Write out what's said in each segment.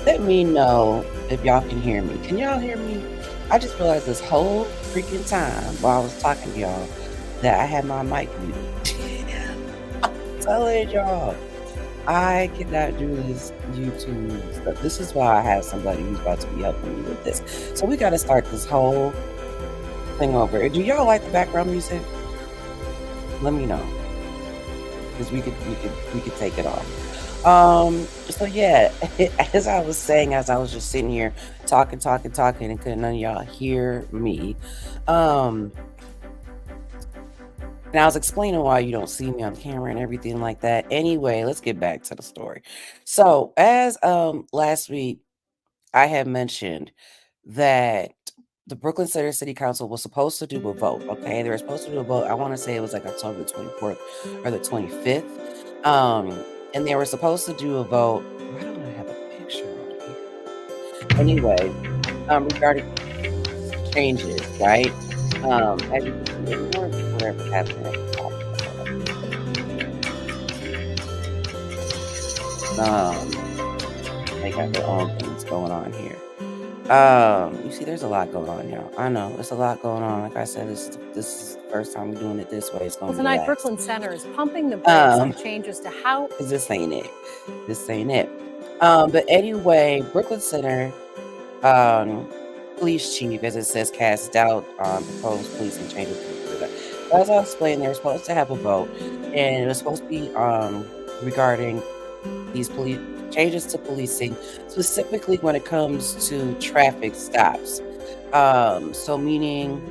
Let me know if y'all can hear me. Can y'all hear me? I just realized this whole freaking time while I was talking to y'all that I had my mic muted. I'm telling y'all, I cannot do this YouTube stuff. This is why I have somebody who's about to be helping me with this. So we got to start this whole thing over. Do y'all like the background music? Let me know, because we could take it off. So yeah, as I was saying, as I was just sitting here talking, talking, talking, and couldn't none of y'all hear me. Um, and I was explaining why you don't see me on camera and everything like that. Anyway, let's get back to the story. So as last week I had mentioned that the Brooklyn Center City Council was supposed to do a vote. Okay, they were supposed to do a vote. I want to say it was like October the 24th or the 25th. And they were supposed to do a vote. Why don't I have a picture on here? Anyway, regarding changes, right? As you can see, ignore whatever's happening at the top. Um, they got their own things going on here. You see, there's a lot going on, y'all. I know it's a lot going on. Like I said, this is the first time we're doing it this way. It's gonna Well, be the tonight, last. Brooklyn Center is pumping the brakes Um, on changes to how. because this ain't it. This ain't it. But anyway, Brooklyn Center, um, police chief, as it says, cast doubt on proposed policing changes. As I explained, they were supposed to have a vote, and it was supposed to be regarding these police changes to policing, specifically when it comes to traffic stops. So meaning,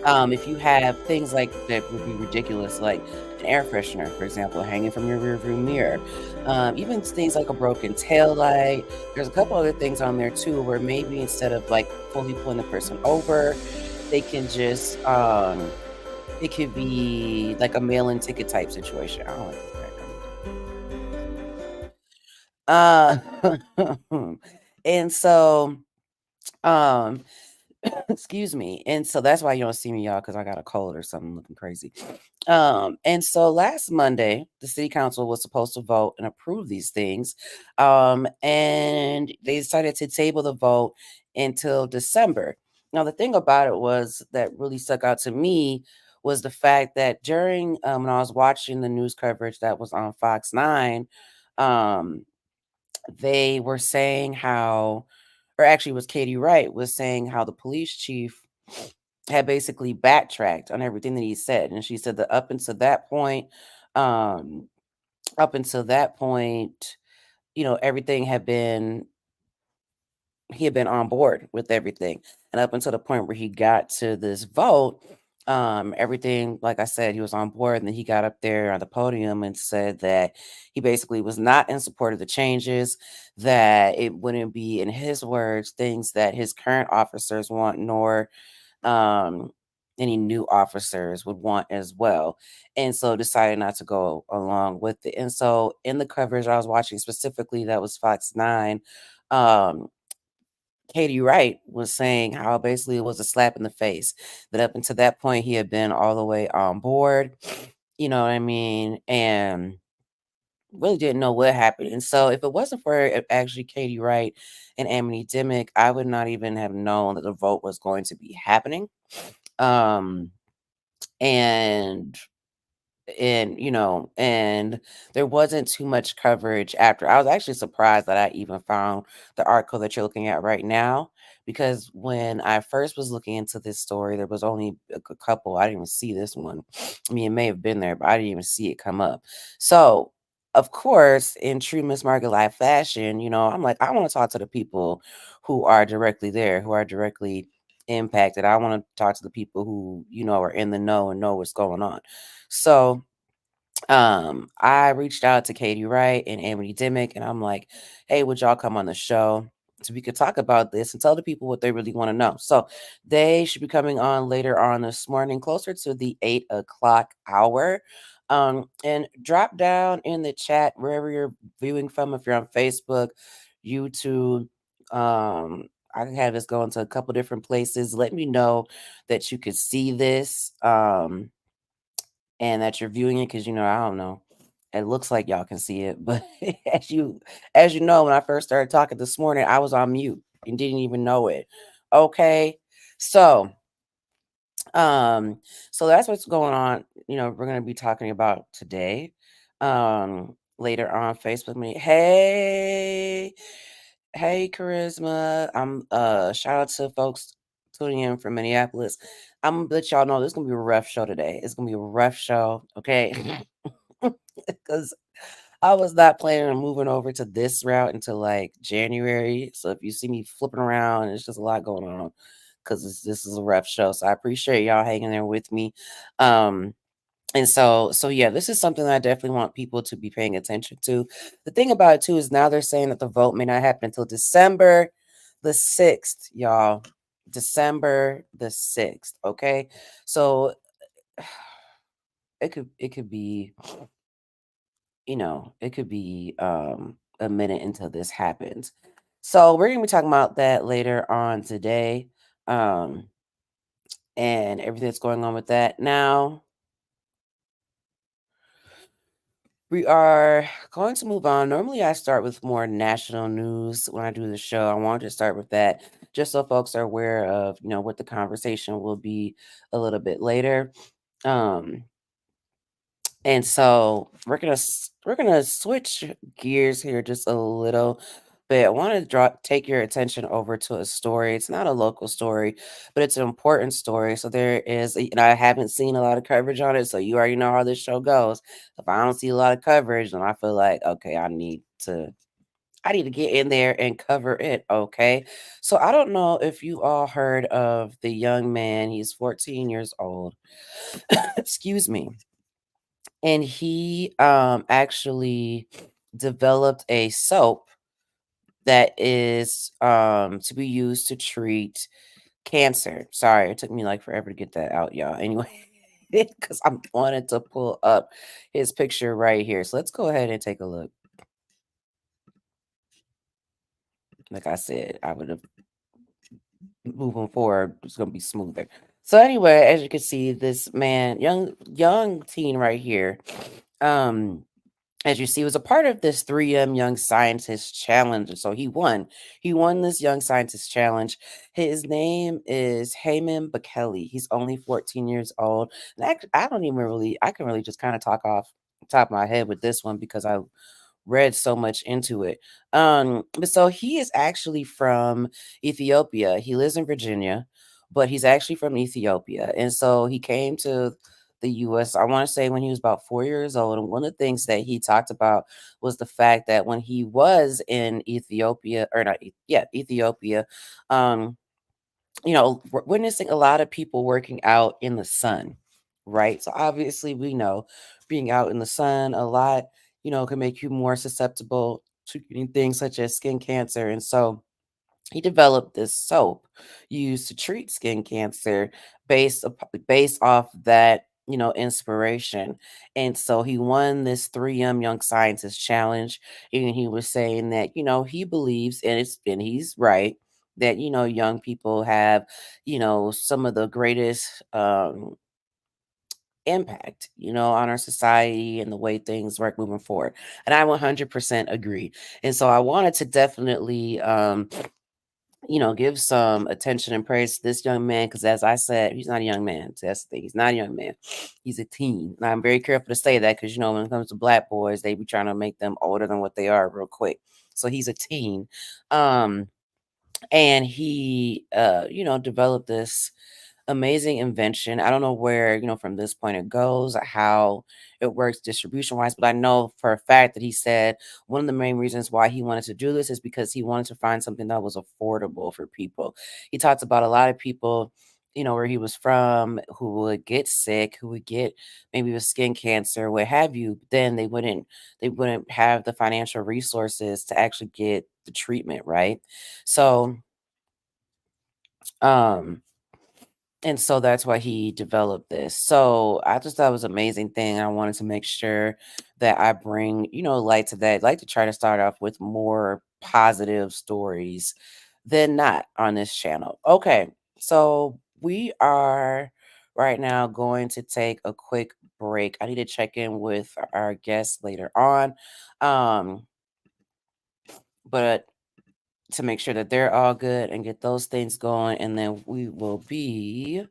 if you have things like that would be ridiculous, like an air freshener, for example, hanging from your rearview mirror, even things like a broken tail light. There's a couple other things on there too, where maybe instead of like fully pulling the person over, they can just it could be like a mail-in ticket type situation. I don't like this background. And so, um, excuse me. And so that's why you don't see me, y'all, because I got a cold or something looking crazy. And so last Monday, the city council was supposed to vote and approve these things. And they decided to table the vote until December. Now, the thing about it was that really stuck out to me was the fact that during when I was watching the news coverage that was on Fox 9, um, they were saying how, or actually, it was Katie Wright was saying how the police chief had basically backtracked on everything that he said, and she said that um, up until that point, everything had been he had been on board with everything, and up until the point where he got to this vote, everything, like I said, he was on board, and then he got up there on the podium and said that he basically was not in support of the changes, that it wouldn't be, in his words, things that his current officers want, nor um, any new officers would want as well. And so decided not to go along with it. And so in the coverage I was watching specifically, that was Fox 9, um, Katie Wright was saying how basically it was a slap in the face. That up until that point, he had been all the way on board. You know what I mean? And really didn't know what happened. And so if it wasn't for actually Katie Wright and Amity Dimmick, I would not even have known that the vote was going to be happening. Um, and and there wasn't too much coverage after. I was actually surprised that I even found the article that you're looking at right now, because when I first was looking into this story, there was only a couple. I didn't even see this one. I mean, it may have been there, but I didn't even see it come up. So, of course, in true Miss Margaret Live fashion, I'm like, I want to talk to the people who are directly there, who are directly impacted. I want to talk to the people who, are in the know and know what's going on. So, I reached out to Katie Wright and Amity Dimmick, and I'm like, hey, would y'all come on the show so we could talk about this and tell the people what they really want to know? So they should be coming on later on this morning, closer to the 8 o'clock hour. And drop down in the chat wherever you're viewing from, if you're on Facebook, YouTube. I can have this go into a couple different places. Let me know that you could see this. And that you're viewing it, because I don't know. It looks like y'all can see it, but as you know, when I first started talking this morning, I was on mute and didn't even know it. Okay. So, um, so that's what's going on. We're gonna be talking about today. Later on Facebook me. Hey, Charisma. I'm shout out to folks tuning in from Minneapolis. I'm gonna let y'all know this is gonna be a rough show today. It's gonna be a rough show, okay? Because I was not planning on moving over to this route until like January. So if you see me flipping around, it's just a lot going on because this is a rough show. So I appreciate y'all hanging there with me. Um, and so yeah, this is something that I definitely want people to be paying attention to. The thing about it too is now they're saying that the vote may not happen until December the 6th, y'all. December the 6th. Okay. So it could be, it could be a minute until this happens. So we're gonna be talking about that later on today. Um and everything that's going on with that. Now we are going to move on. Normally, I start with more national news when I do the show. I wanted to start with that just so folks are aware of, what the conversation will be a little bit later. Um, and so we're gonna switch gears here just a little bit. I want to take your attention over to a story. It's not a local story, but it's an important story. So there is, and I haven't seen a lot of coverage on it. So you already know how this show goes. If I don't see a lot of coverage, then I feel like okay, I need to get in there and cover it. Okay. So I don't know if you all heard of the young man. He's 14 years old. Excuse me, and he actually developed a soap that is to be used to treat cancer. Sorry, it took me like forever to get that out, y'all. Anyway, because I wanted to pull up his picture right here. So let's go ahead and take a look. Like I said, I would have moving forward, it's gonna be smoother. So anyway, as you can see, this man, young teen right here, um, as you see, was a part of this 3M Young Scientist Challenge. So he won. He won this Young Scientist Challenge. His name is Heyman Bekele. He's only 14 years old. And I don't even really, I can really just kind of talk off the top of my head with this one because I read so much into it. But so he is actually from Ethiopia. He lives in Virginia, but he's actually from Ethiopia. And so he came to the US, I want to say when he was about 4 years old. And one of the things that he talked about was the fact that when he was in Ethiopia, or not, yeah, Ethiopia, um, witnessing a lot of people working out in the sun, right? So obviously, we know being out in the sun a lot, can make you more susceptible to getting things such as skin cancer. And so he developed this soap used to treat skin cancer based off that inspiration. And so he won this 3M Young Scientist Challenge, and he was saying that he believes, and he's right, that young people have some of the greatest impact on our society and the way things work moving forward. And I 100% agree. And so I wanted to definitely give some attention and praise to this young man because, as I said, he's not a young man. So that's the thing. He's not a young man. He's a teen. And I'm very careful to say that because, when it comes to Black boys, they be trying to make them older than what they are real quick. So he's a teen. And he, developed this amazing invention. I don't know where, from this point it goes, how it works distribution wise, but I know for a fact that he said one of the main reasons why he wanted to do this is because he wanted to find something that was affordable for people. He talked about a lot of people, where he was from who would get sick, who would get maybe with skin cancer, what have you, then they wouldn't have the financial resources to actually get the treatment, right? So, um, and so that's why he developed this. So I just thought it was an amazing thing. I wanted to make sure that I bring, light to that. I'd like to try to start off with more positive stories than not on this channel. Okay. So we are right now going to take a quick break. I need to check in with our guests later on. Um, but to make sure that they're all good and get those things going, and then we will be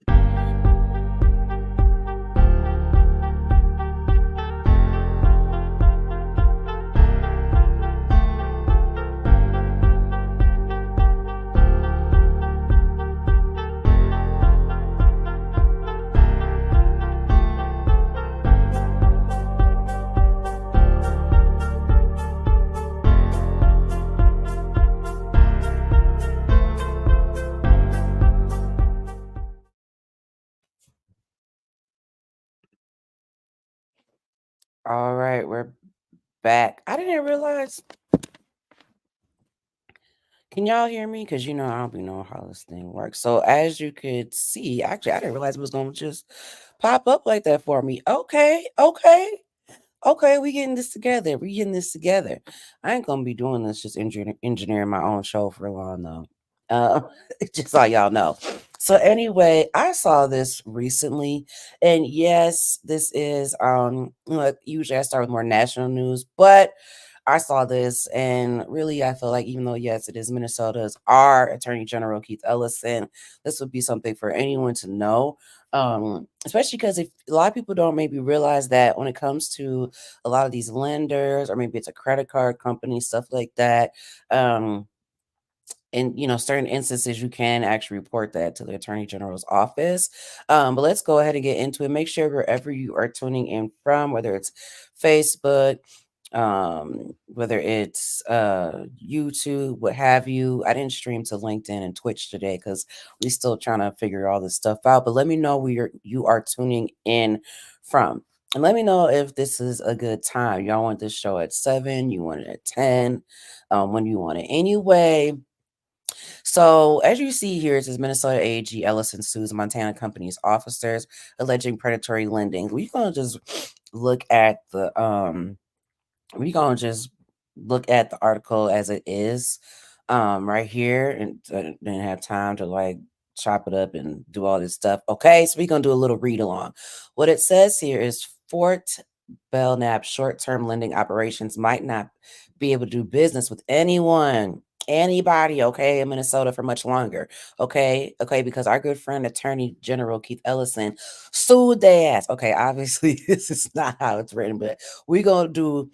All right, we're back. I didn't realize. Can y'all hear me? Because I don't be knowing how this thing works. So as you could see, actually, I didn't realize it was gonna just pop up like that for me. Okay, okay, okay. We getting this together. We getting this together. I ain't gonna be doing this just engineering my own show for long though. Uh, just so y'all know. So anyway, I saw this recently, and yes, this is usually I start with more national news, but I saw this, and really, I feel like even though yes, it is Minnesota's our Attorney General Keith Ellison, this would be something for anyone to know. Especially because if a lot of people don't maybe realize that when it comes to a lot of these lenders, or maybe it's a credit card company, stuff like that. In certain instances you can actually report that to the attorney general's office. But let's go ahead and get into it. Make sure wherever you are tuning in from, whether it's Facebook, whether it's YouTube, what have you. I didn't stream to LinkedIn and Twitch today because we still trying to figure all this stuff out, but let me know where you are tuning in from. And let me know if this is a good time. Y'all want this show at 7, you want it at 10, when you want it. Anyway, so, as you see here, it says Minnesota AG Ellison sues Montana companies officers alleging predatory lending. We're gonna just look at the article as it is, right here, and didn't have time to like chop it up and do all this stuff. Okay, so we're gonna do a little read along. What it says here is Fort Belknap short-term lending operations might not be able to do business with anybody, okay, in Minnesota for much longer. Okay, because our good friend Attorney General Keith Ellison sued their ass. Okay, obviously this is not how it's written, but we're gonna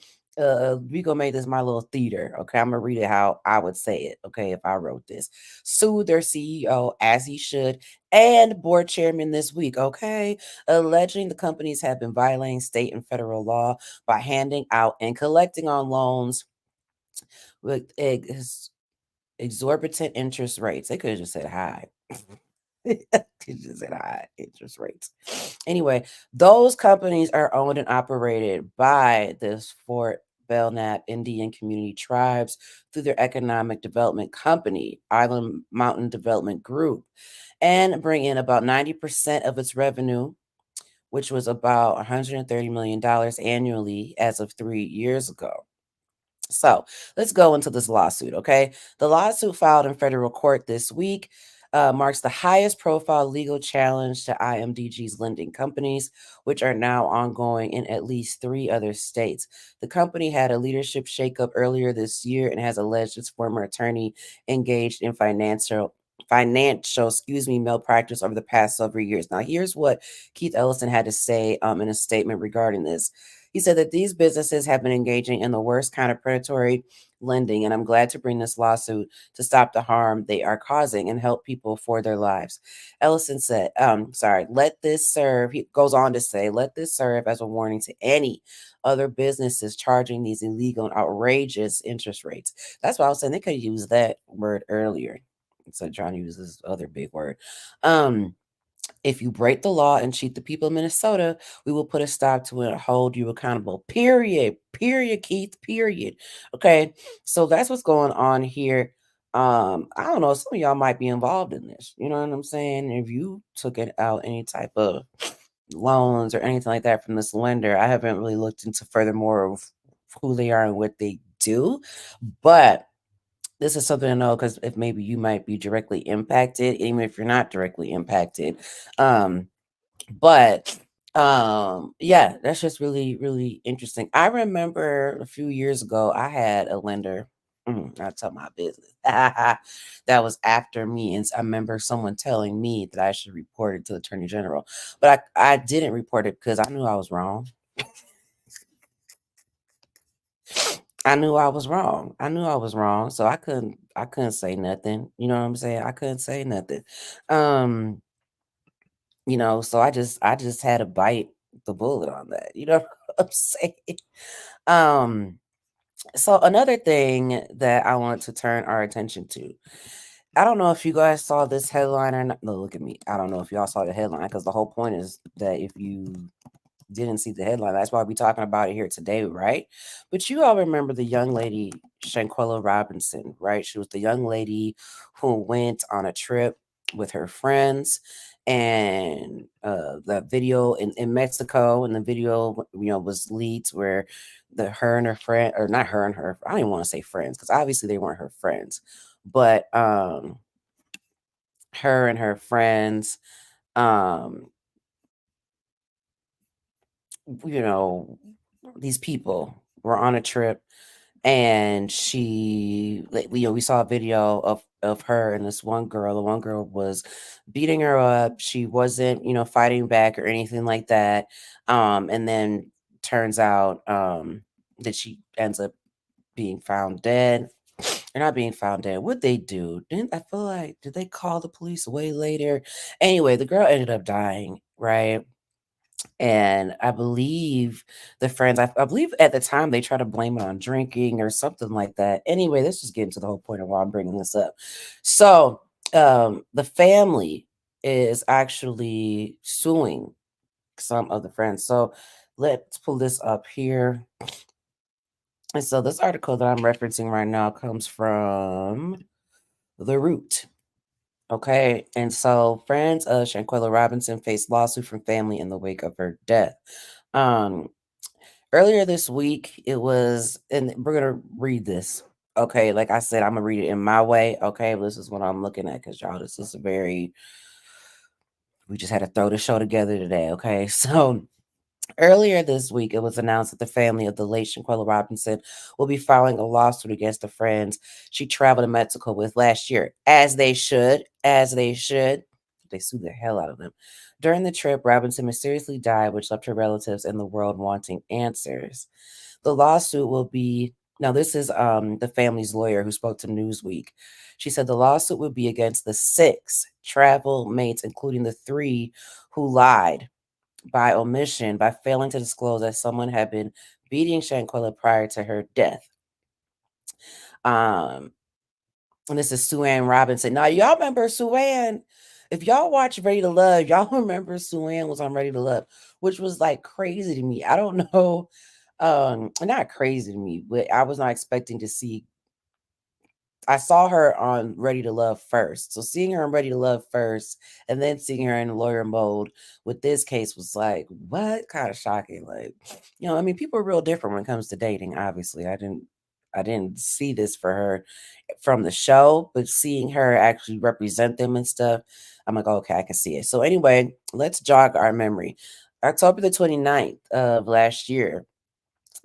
make this my little theater. Okay, I'm gonna read it how I would say it. Okay, if I wrote this, sued their CEO as he should and board chairman this week. Okay, alleging the companies have been violating state and federal law by handing out and collecting on loans with exorbitant interest rates. They could have just said high. Could just said high interest rates. Anyway, those companies are owned and operated by this Fort Belknap Indian Community Tribes through their economic development company, Island Mountain Development Group, and bring in about 90% of its revenue, which was about $130 million annually as of 3 years ago. So let's go into this lawsuit, okay? The lawsuit filed in federal court this week marks the highest profile legal challenge to IMDG's lending companies, which are now ongoing in at least 3 other states. The company had a leadership shakeup earlier this year and has alleged its former attorney engaged in financial malpractice over the past several years. Now, here's what Keith Ellison had to say in a statement regarding this. He said that these businesses have been engaging in the worst kind of predatory lending, and I'm glad to bring this lawsuit to stop the harm they are causing and help people for their lives. Ellison said, let this serve, he goes on to say, let this serve as a warning to any other businesses charging these illegal and outrageous interest rates. That's why I was saying they could use that word earlier instead of trying to use this other big word. If you break the law and cheat the people of Minnesota, we will put a stop to it and hold you accountable. Period. Period, Keith. Period. Okay. So that's what's going on here. I don't know. Some of y'all might be involved in this. You know what I'm saying? If you took it out any type of loans or anything like that from this lender, I haven't really looked into furthermore of who they are and what they do. But this is something to know because if maybe you might be directly impacted, even if you're not directly impacted. Um, but yeah, that's just really, really interesting. I remember a few years ago, I had a lender. I'll tell my business. That was after me. And I remember someone telling me that I should report it to the attorney general. But I didn't report it because I knew I was wrong. I knew I was wrong. I knew I was wrong. So I couldn't say nothing. You know what I'm saying? I couldn't say nothing. Um, so I just had to bite the bullet on that. You know what I'm saying? Um, so another thing that I want to turn our attention to. I don't know if you guys saw this headline or not. No, look at me. I don't know if y'all saw the headline because the whole point is that if you didn't see the headline. That's why we're talking about it here today, right? But you all remember the young lady, Shanquella Robinson, right? She was the young lady who went on a trip with her friends, and that video in Mexico, and the video, was leaked where the her and her friend, or not her and her, I don't even want to say friends because obviously they weren't her friends, but her and her friends, um, you know, these people were on a trip, and we saw a video of her and this one girl. The one girl was beating her up. She wasn't, fighting back or anything like that. And then turns out that she ends up being found dead. Or not being found dead. What they do? Didn't I feel like did they call the police way later? Anyway, the girl ended up dying, right? And I believe the friends, I believe at the time they tried to blame it on drinking or something like that. Anyway, let's just get into the whole point of why I'm bringing this up. So, the family is actually suing some of the friends. So, let's pull this up here. And so, this article that I'm referencing right now comes from The Root. Okay, and so friends of Shanquella Robinson faced lawsuit from family in the wake of her death. Um, Earlier this week, it was, and we're gonna read this. Okay, like I said, I'm gonna read it in my way. Okay, this is what I'm looking at because y'all, this is a very. We just had to throw the show together today. Okay, so earlier this week, it was announced that the family of the late Shanquella Robinson will be filing a lawsuit against the friends she traveled to Mexico with last year, as they should, as they should. They sued the hell out of them. During the trip, Robinson mysteriously died, which left her relatives and the world wanting answers. The lawsuit will be now. This is the family's lawyer who spoke to Newsweek. She said the lawsuit would be against the six travel mates, including the three who lied by omission by failing to disclose that someone had been beating Shanquella prior to her death. Um, and this is Sue Ann Robinson. Now, y'all remember Sue Ann? If y'all watch Ready to Love, y'all remember Sue Ann was on Ready to Love, which was like crazy to me. I don't know. Not crazy to me, but I was not expecting to see. I saw her on Ready to Love first. So seeing her on Ready to Love first and then seeing her in lawyer mode with this case was like, what? Kind of shocking. Like, I mean, people are real different when it comes to dating, obviously. I didn't see this for her from the show, but seeing her actually represent them and stuff, I'm like, okay, I can see it. So anyway, let's jog our memory. October the 29th of last year,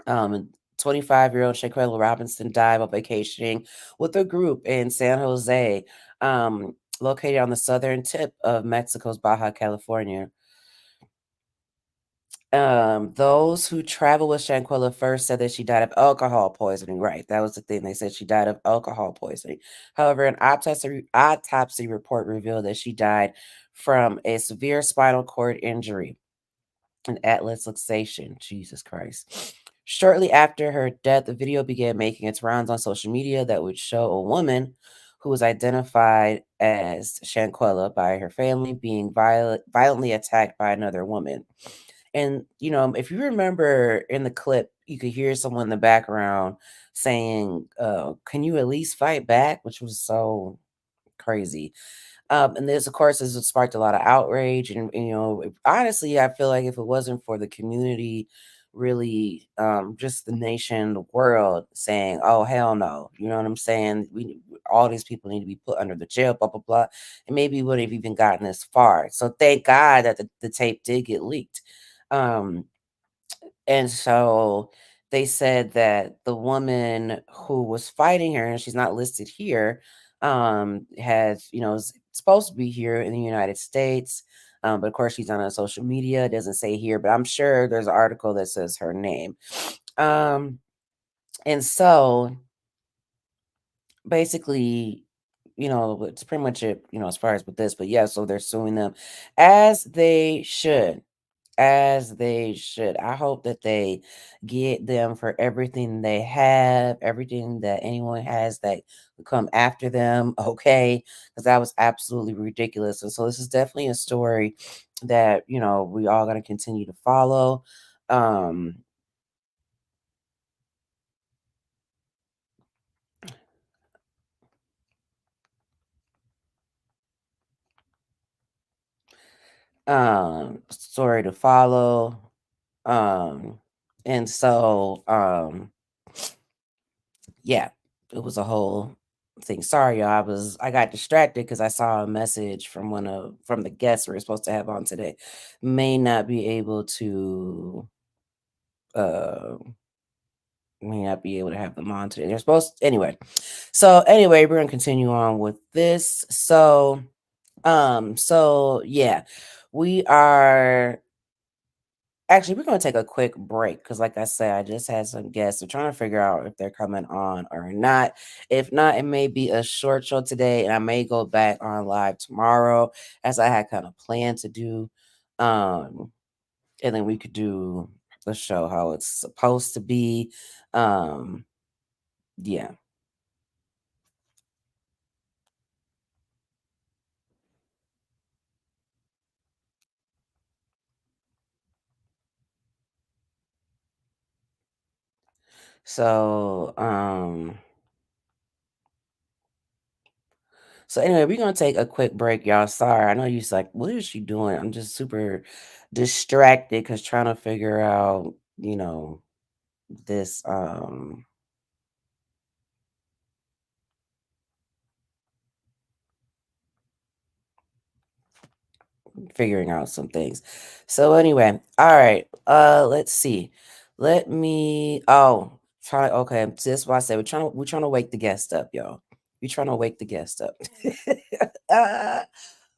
25-year-old Shaquella Robinson died while vacationing with a group in San Jose, located on the southern tip of Mexico's Baja California. Those who traveled with Shanquella first said that she died of alcohol poisoning. Right, that was the thing. They said she died of alcohol poisoning. However, an autopsy report revealed that she died from a severe spinal cord injury, an atlas luxation. Jesus Christ. Shortly after her death, the video began making its rounds on social media that would show a woman who was identified as Shanquella by her family being violently attacked by another woman. And, if you remember in the clip, you could hear someone in the background saying, can you at least fight back? Which was so crazy. And this, of course, has sparked a lot of outrage. And honestly, I feel like if it wasn't for the community, really, just the nation, the world saying, "Oh hell no," you know what I'm saying? All these people need to be put under the jail, blah blah blah, and maybe we wouldn't have even gotten this far. So thank God that the tape did get leaked. Um, and so they said that the woman who was fighting her, and she's not listed here, has, is supposed to be here in the United States. But of course, she's on a social media. It doesn't say here, but I'm sure there's an article that says her name. Um, and so basically, it's pretty much it, as far as with this. But yeah, so they're suing them as they should. as they should. I hope that they get them for everything they have, everything that anyone has that would come after them, okay? Because that was absolutely ridiculous. And so this is definitely a story that, we all got to continue to follow. Um, story to follow. Um, and so, yeah, it was a whole thing. Sorry, y'all. I got distracted because I saw a message from from the guests we are supposed to have on today. May not be able to uh may not be able to have them on today. They're supposed anyway. So anyway, we're gonna continue on with this. So yeah, we are actually, we're gonna take a quick break because, like I said, I just had some guests. We're trying to figure out if they're coming on or not. If not, it may be a short show today, and I may go back on live tomorrow, as I had kind of planned to do. Um, and then we could do the show how it's supposed to be. Um, yeah. So, So anyway, we're gonna take a quick break, y'all. Sorry, I know you're like, what is she doing? I'm just super distracted because trying to figure out, this figuring out some things. So anyway, all right. Let's see. Let me try okay. So that's why I say we're trying to wake the guest up, y'all. We're trying to wake the guest up. uh,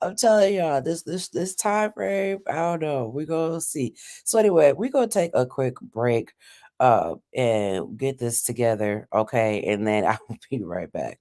I'm telling y'all, this time frame, I don't know. We're gonna see. So anyway, we're gonna take a quick break and get this together, okay? And then I will be right back.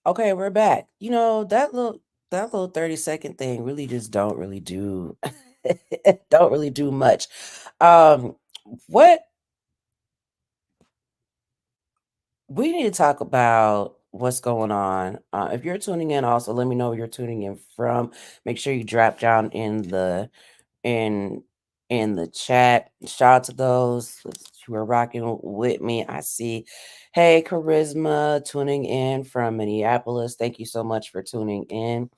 Okay, we're back. That little 30-second thing really just don't really do don't really do much. Um what we need to talk about what's going on. If you're tuning in, also let me know where you're tuning in from. Make sure you drop down in in the chat. Shout out to those who are rocking with me. I see, hey, Charisma tuning in from Minneapolis. Thank you so much for tuning in.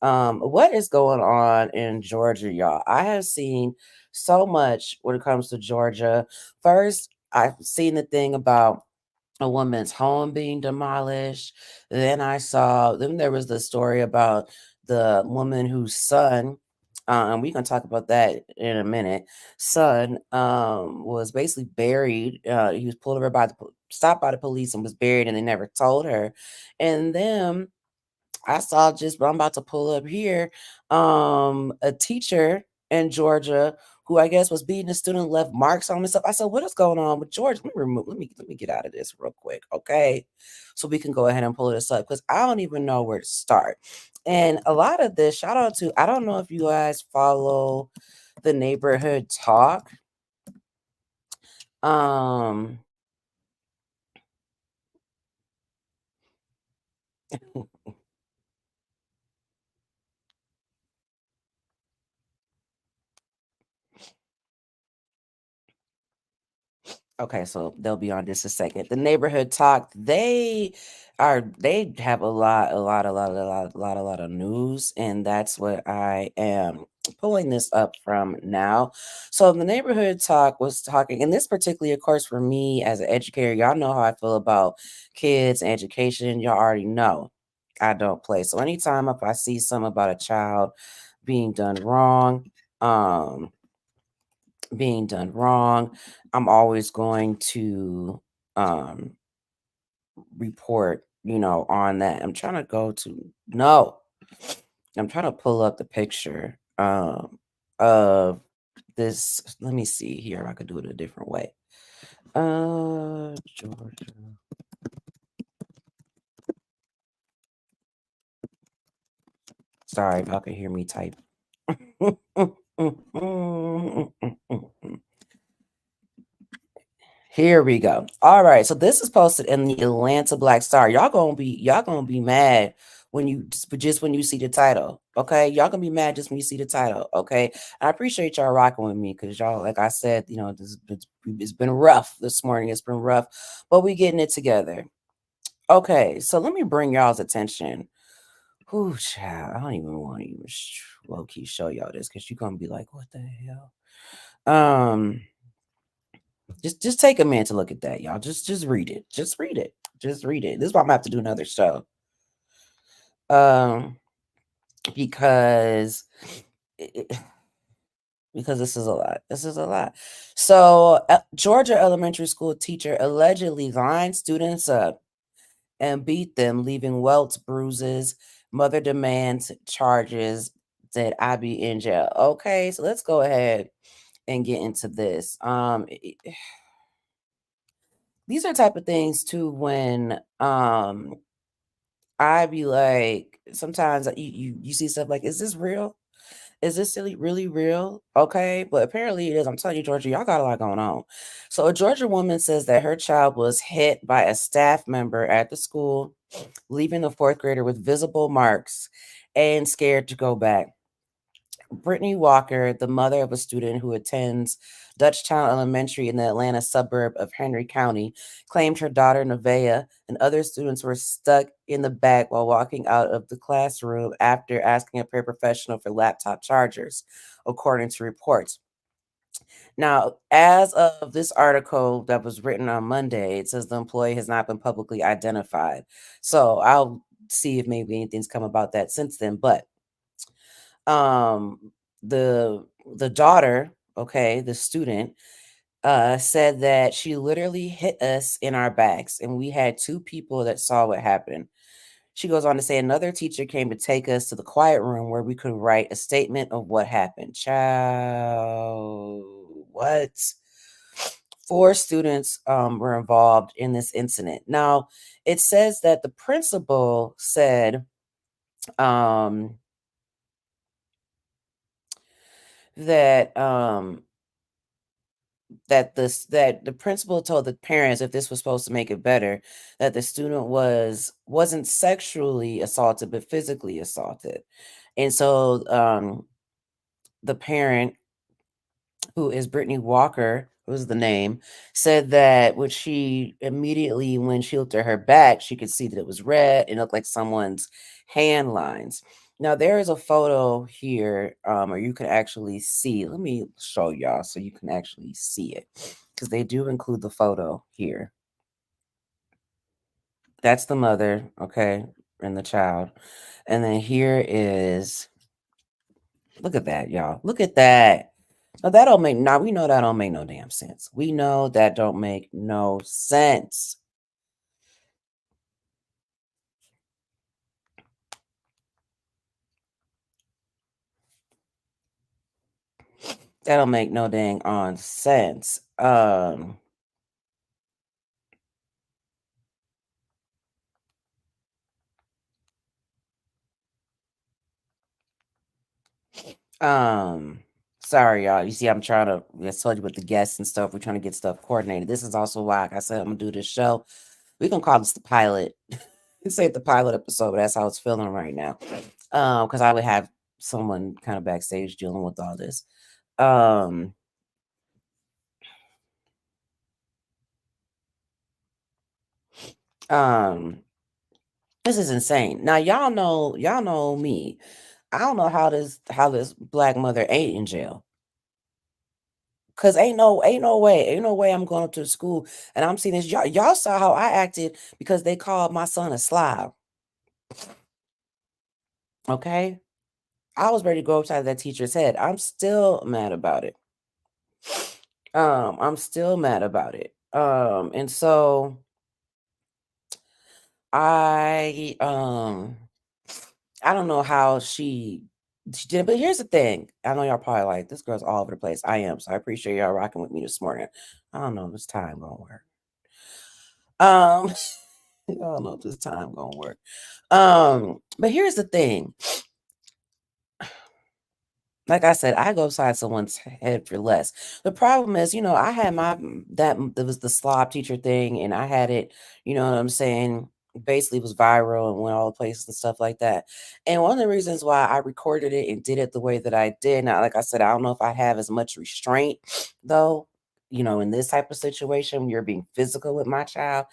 What is going on in Georgia, y'all? I have seen so much when it comes to Georgia. First, I've seen the thing about a woman's home being demolished. Then there was the story about the woman whose son, and we can talk about that in a minute. Son was basically buried. He was pulled over stopped by the police and was buried, and they never told her. And then I saw just what I'm about to pull up here. A teacher in Georgia who I guess was beating a student left marks on himself. I said, "What is going on with Georgia? Let me get out of this real quick, okay? So we can go ahead and pull this up because I don't even know where to start." And a lot of this, shout out to I don't know if you guys follow the neighborhood talk. Um, Okay, so they'll be on just a second. The neighborhood talk, they have a lot of news, and that's what I am. pulling this up from now. So the neighborhood talk was talking, and this particularly, of course, for me as an educator, y'all know how I feel about kids and education. Y'all already know I don't play. So anytime if I see something about a child being done wrong, um, being done wrong, I'm always going to report, on that. I'm trying to go to no. I'm trying to pull up the picture of this. Let me see here if I could do it a different way. Georgia. Sorry if y'all can hear me type. Here we go. All right. So this is posted in the Atlanta Black Star. Y'all gonna be mad when just when you see the title. Okay. Y'all gonna be mad just when you see the title. Okay. I appreciate y'all rocking with me because y'all, like I said, it's been rough this morning. It's been rough, but we getting it together. Okay. So let me bring y'all's attention. Whew, child. I don't even want to even low key show y'all this because you're gonna be like, what the hell? Um, just take a minute to look at that, y'all. Just read it. Just read it. Just read it. This is why I'm gonna have to do another show. Um, because it- because this is a lot. This is a lot. So, Georgia elementary school teacher allegedly lined students up and beat them, leaving welts, bruises. Mother demands charges. Said I be in jail. Okay, so let's go ahead and get into this. These are type of things too when I be like sometimes you see stuff like, is this real? Is this really real? Okay, but apparently it is. I'm telling you, Georgia, y'all got a lot going on. So a Georgia woman says that her child was hit by a staff member at the school, leaving the fourth grader with visible marks and scared to go back. Brittany Walker, the mother of a student who attends Dutchtown Elementary in the Atlanta suburb of Henry County, claimed her daughter Nevaeh and other students were stuck in the back while walking out of the classroom after asking a paraprofessional for laptop chargers, according to reports. Now, as of this article that was written on Monday, it says the employee has not been publicly identified. So I'll see if maybe anything's come about that since then. But um the daughter, okay, the student, said that she literally hit us in our backs and we had two people that saw what happened. She goes on to say another teacher came to take us to the quiet room where we could write a statement of what happened. Child, what? Four students were involved in this incident. Now, it says that the principal said um, that that the principal told the parents, if this was supposed to make it better, that the student wasn't sexually assaulted but physically assaulted. And so the parent, who is Brittany Walker, was the name, said that when she looked at her back, she could see that it was red and looked like someone's hand lines. Now there is a photo here, or you can actually see. Let me show y'all so you can actually see it, because they do include the photo here. That's the mother, okay, and the child, and then here is. Look at that, y'all. Look at that. Now that don't make now we know that don't make no damn sense. We know that don't make no sense. That don't make no dang on sense. Um sorry y'all. You see, I'm trying to, I told you with the guests and stuff, we're trying to get stuff coordinated. This is also why, like I said, I'm gonna do this show. We're gonna call this the pilot. It's say the pilot episode, but that's how it's feeling right now. Because I would have someone kind of backstage dealing with all this. Um um this is insane. Now y'all know me. I don't know how this black mother ain't in jail. 'Cause ain't no way I'm going up to the school and I'm seeing this. Y'all saw how I acted because they called my son a slob, okay? I was ready to go upside that teacher's head. I'm still mad about it. I'm still mad about it. And so I I don't know how she did, but here's the thing. I know y'all probably like this girl's all over the place. I am, so I appreciate y'all rocking with me this morning. I don't know if this time gonna work. Um, I don't know if this time gonna work. But here's the thing. Like I said, I go upside someone's head for less. The problem is, I had there was the slob teacher thing, and I had it, you know what I'm saying, basically was viral and went all the places and stuff like that. And one of the reasons why I recorded it and did it the way that I did, now, like I said, I don't know if I have as much restraint though, in this type of situation when you're being physical with my child.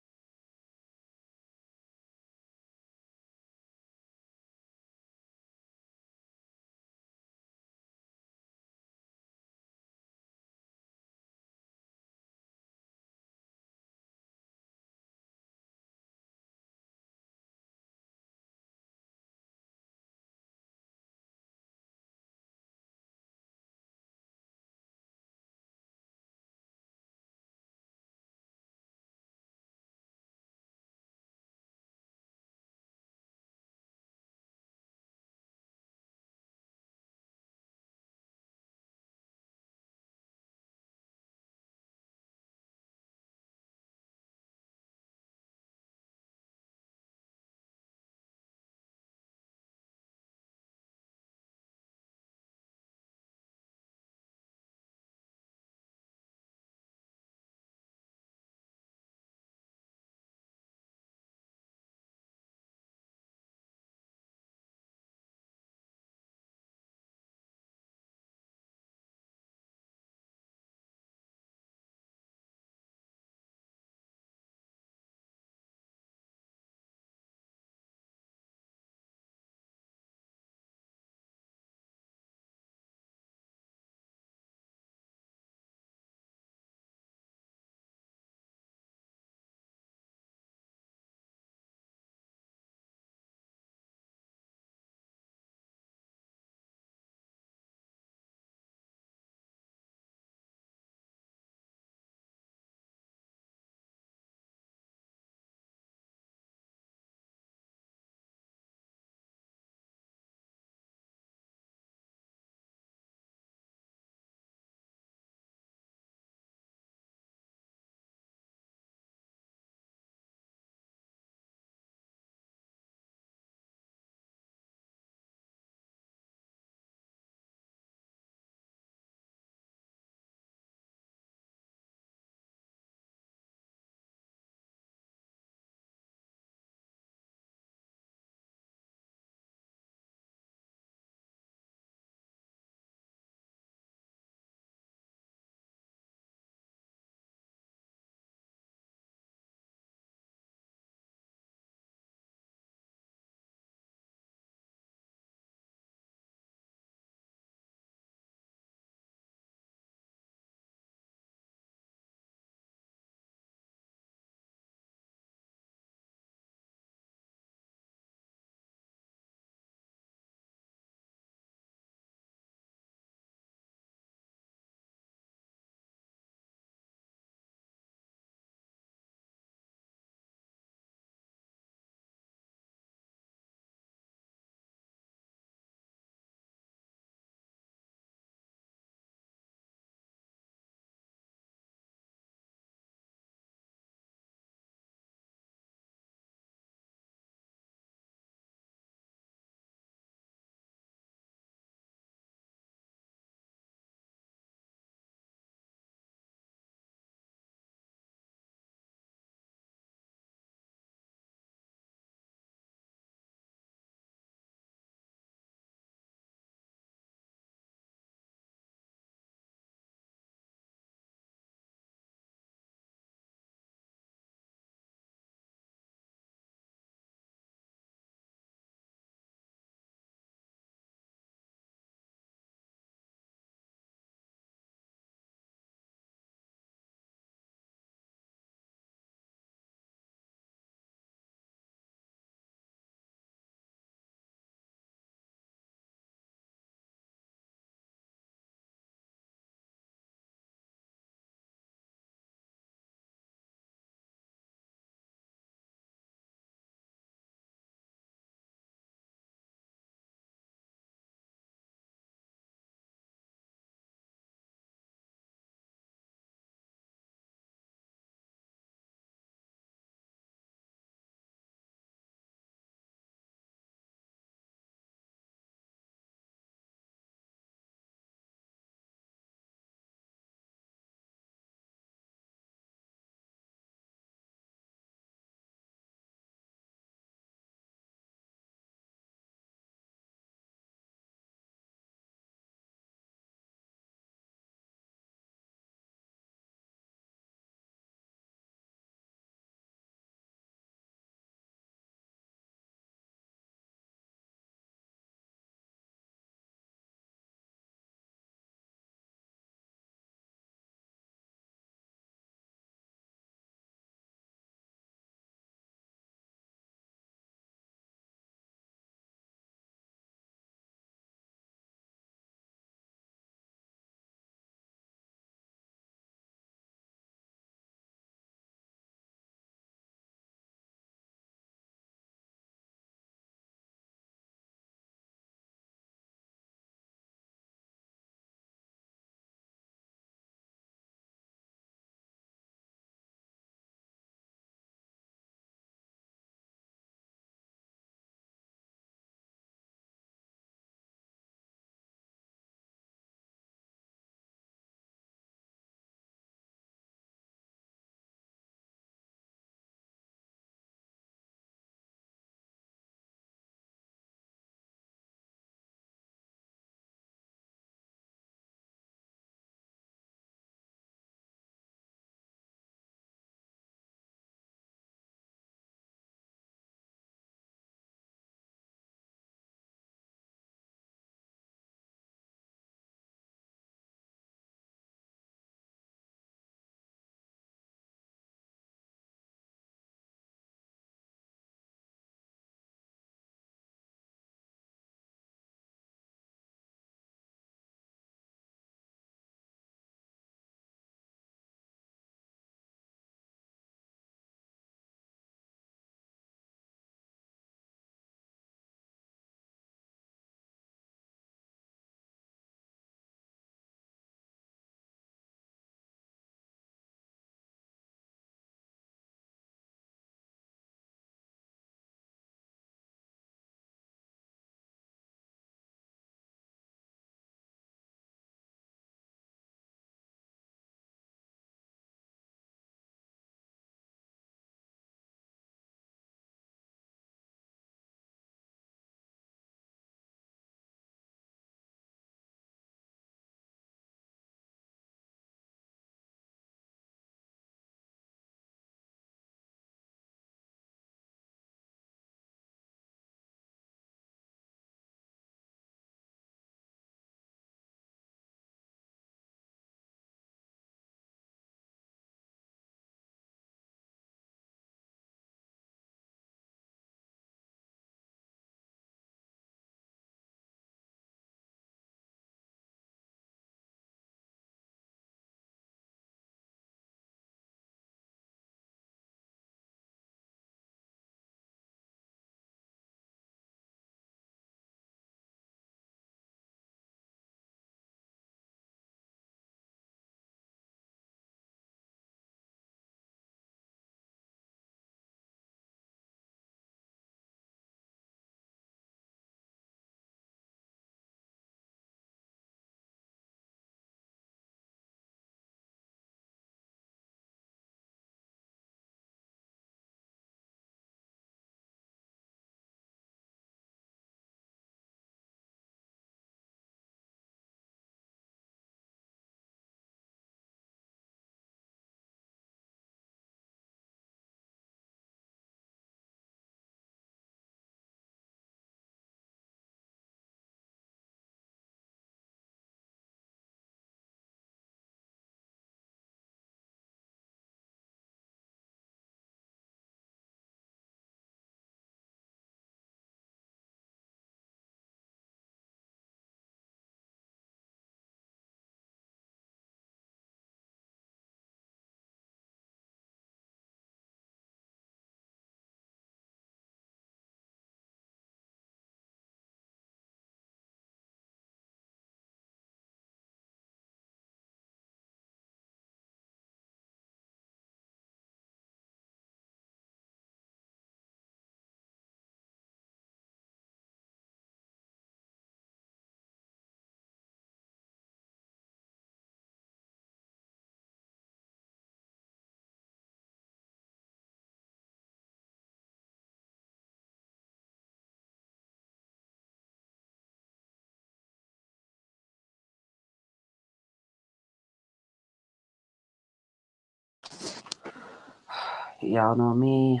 Y'all know me.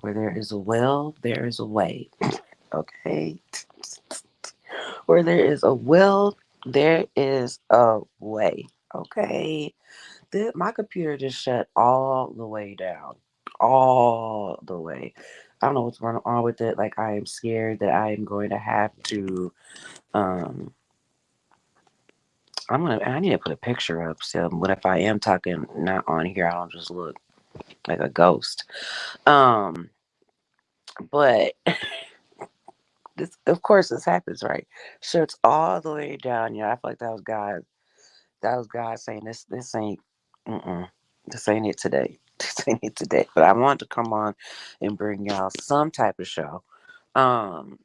Where there is a will, there is a way. Okay? Where there is a will, there is a way. Okay? My computer just shut all the way down. All the way. I don't know what's going on with it. Like, I am scared that I am going to have to. Um, I need to put a picture up. So, what if I am talking not on here? I don't just look like a ghost. Um, but this, of course, this happens, right? Shuts all the way down. Yeah, I feel like that was God. That was God saying this ain't this ain't it today. This ain't it today. But I wanted to come on and bring y'all some type of show.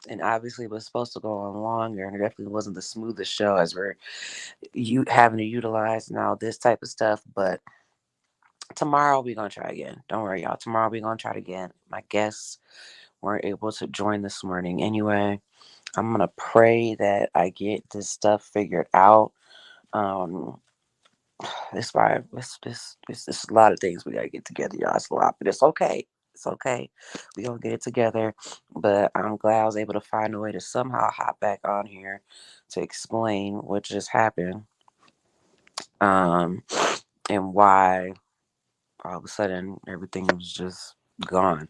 And obviously it was supposed to go on longer, and it definitely wasn't the smoothest show as we're you having to utilize and all this type of stuff. But tomorrow we're gonna try again. Don't worry, y'all. Tomorrow we're gonna try it again. My guests weren't able to join this morning anyway. I'm gonna pray that I get this stuff figured out. Um, it's why it's a lot of things we gotta get together, y'all. It's a lot, but it's okay. It's okay. We gonna get it together. But I'm glad I was able to find a way to somehow hop back on here to explain what just happened. Um, and why all of a sudden everything was just gone.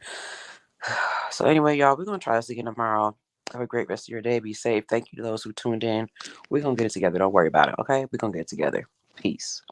So anyway, y'all, we're gonna try this again tomorrow. Have a great rest of your day. Be safe. Thank you to those who tuned in. We're gonna get it together. Don't worry about it. Okay, we're gonna get it together. Peace.